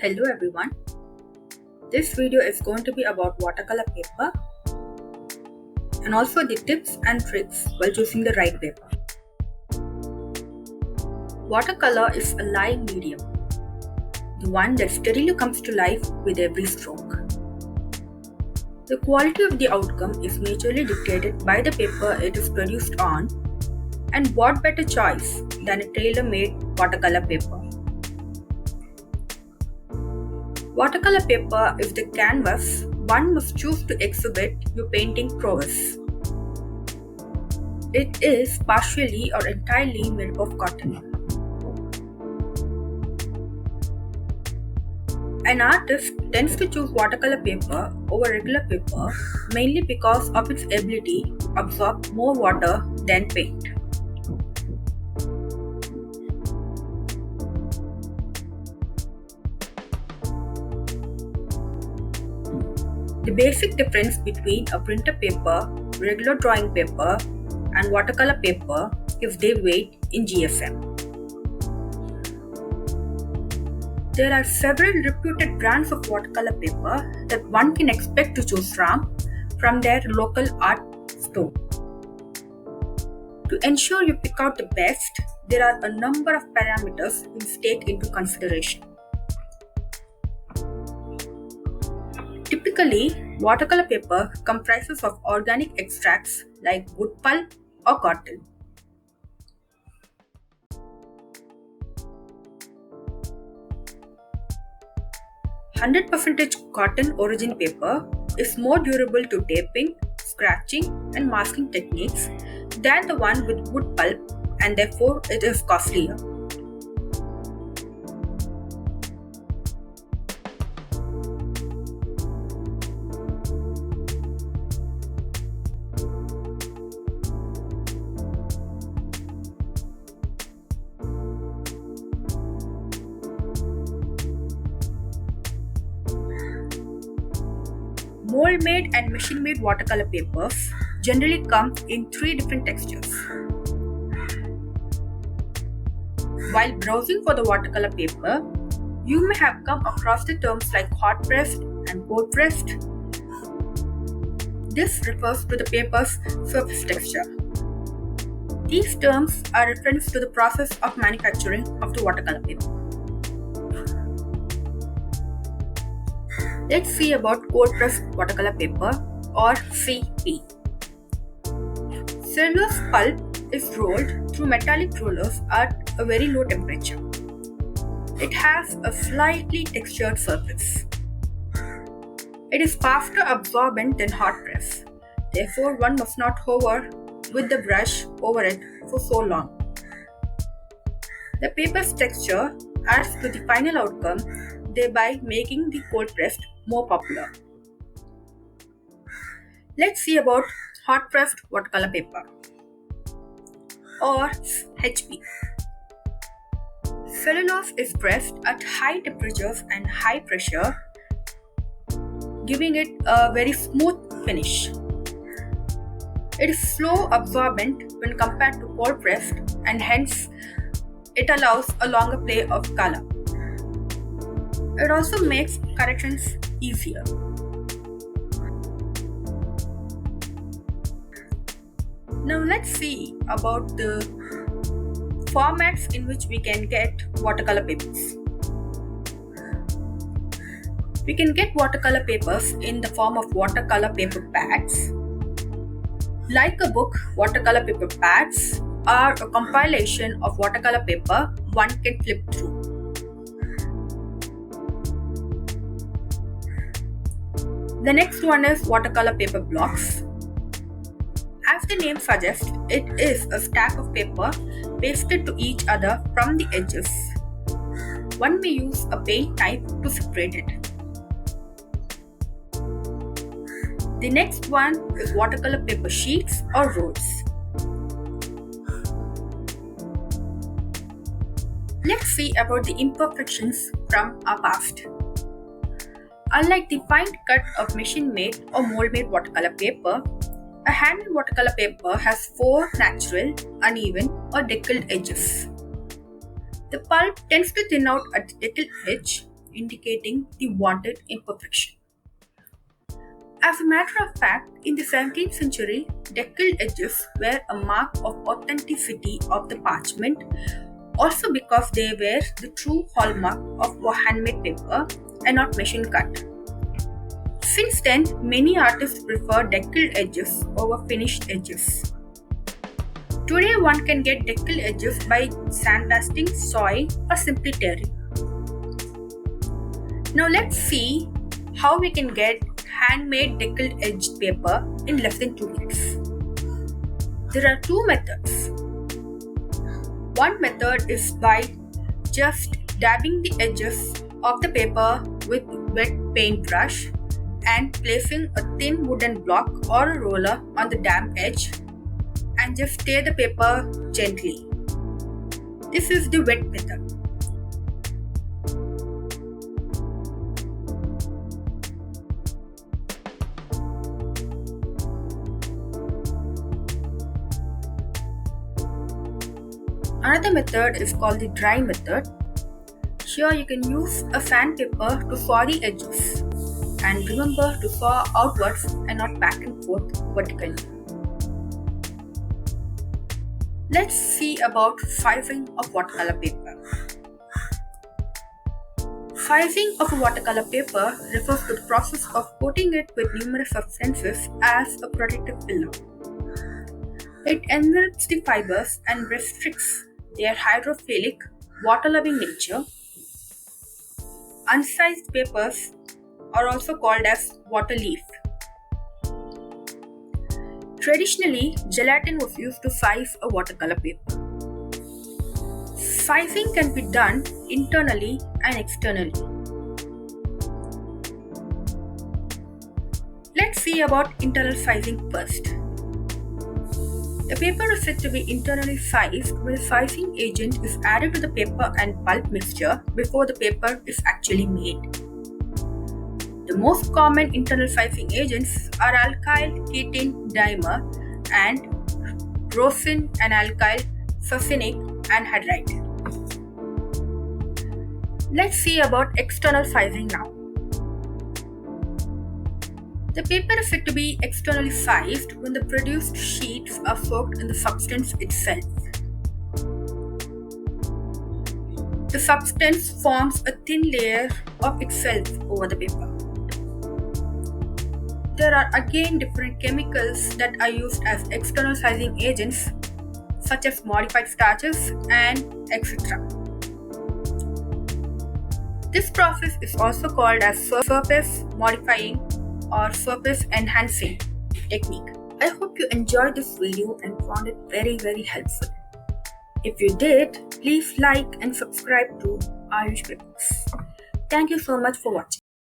Hello everyone, this video is going to be about watercolor paper and also the tips and tricks while choosing the right paper. Watercolor is a live medium, the one that steadily comes to life with every stroke. The quality of the outcome is majorly dictated by the paper it is produced on, and what better choice than a tailor-made watercolor paper. Watercolor paper is the canvas one must choose to exhibit your painting prowess. It is partially or entirely made up of cotton. An artist tends to choose watercolor paper over regular paper mainly because of its ability to absorb more water than paint. The basic difference between a printer paper, regular drawing paper, and watercolor paper is their weight in GSM. There are several reputed brands of watercolor paper that one can expect to choose from their local art store. To ensure you pick out the best, there are a number of parameters you must take into consideration. Typically, watercolor paper comprises of organic extracts like wood pulp or cotton. "100% cotton origin paper is more durable to taping, scratching, and masking techniques than the one with wood pulp, and therefore it is costlier. Mold-made and machine-made watercolor papers generally come in 3 different textures. While browsing for the watercolor paper, you may have come across the terms like hot pressed and cold pressed. This refers to the paper's surface texture. These terms are reference to the process of manufacturing of the watercolor paper. Let's see about cold pressed watercolor paper or CP. Cellulose pulp is rolled through metallic rollers at a very low temperature. It has a slightly textured surface. It is faster absorbent than hot press. Therefore, one must not hover with the brush over it for so long. The paper's texture adds to the final outcome, thereby making the cold pressed more popular. Let's see about hot pressed watercolor paper or HP. Cellulose is pressed at high temperatures and high pressure, giving it a very smooth finish. It is slow absorbent when compared to cold pressed, and hence it allows a longer play of color. It also makes corrections easier. Now let's see about the formats in which we can get watercolor papers. We can get watercolor papers in the form of watercolor paper pads. Like a book, watercolor paper pads are a compilation of watercolor paper one can flip through. The next one is watercolor paper blocks. As the name suggests, it is a stack of paper pasted to each other from the edges. One may use a paint knife to separate it. The next one is watercolor paper sheets or rolls. Let's see about the imperfections from our past. Unlike the fine cut of machine-made or mold-made watercolor paper, a handmade watercolor paper has 4 natural, uneven, or deckled edges. The pulp tends to thin out at the deckled edge, indicating the wanted imperfection. As a matter of fact, in the 17th century, deckled edges were a mark of authenticity of the parchment, also because they were the true hallmark of handmade paper and not machine cut. Since then, many artists prefer deckled edges over finished edges. Today, one can get deckled edges by sandblasting, sawing, or simply tearing. Now, let's see how we can get handmade deckled edged paper in less than 2 weeks. There are two methods. One method is by just dabbing the edges of the paper with wet paintbrush and placing a thin wooden block or a roller on the damp edge and just tear the paper gently. This is the wet method. Another method is called the dry method. Here you can use a sandpaper to saw the edges, and remember to saw outwards and not back and forth vertically. Let's see about sizing of watercolor paper. Sizing of a watercolor paper refers to the process of coating it with numerous substances as a protective pillow. It envelops the fibers and restricts their hydrophilic, water-loving nature. Unsized papers are also called as water leaf. Traditionally, gelatin was used to size a watercolor paper. Sizing can be done internally and externally. Let's see about internal sizing first. The paper is said to be internally sized when the sizing agent is added to the paper and pulp mixture before the paper is actually made. The most common internal sizing agents are alkyl ketene dimer and rosin and alkyl succinic anhydride. Let's see about external sizing now. The paper is said to be externally sized when the produced sheets are soaked in the substance itself. The substance forms a thin layer of itself over the paper. There are again different chemicals that are used as external sizing agents, such as modified starches and etc. This process is also called as surface modifying or surface enhancing technique. I hope you enjoyed this video and found it very helpful. If you did, please like and subscribe to Ayush Paper. Thank you so much for watching.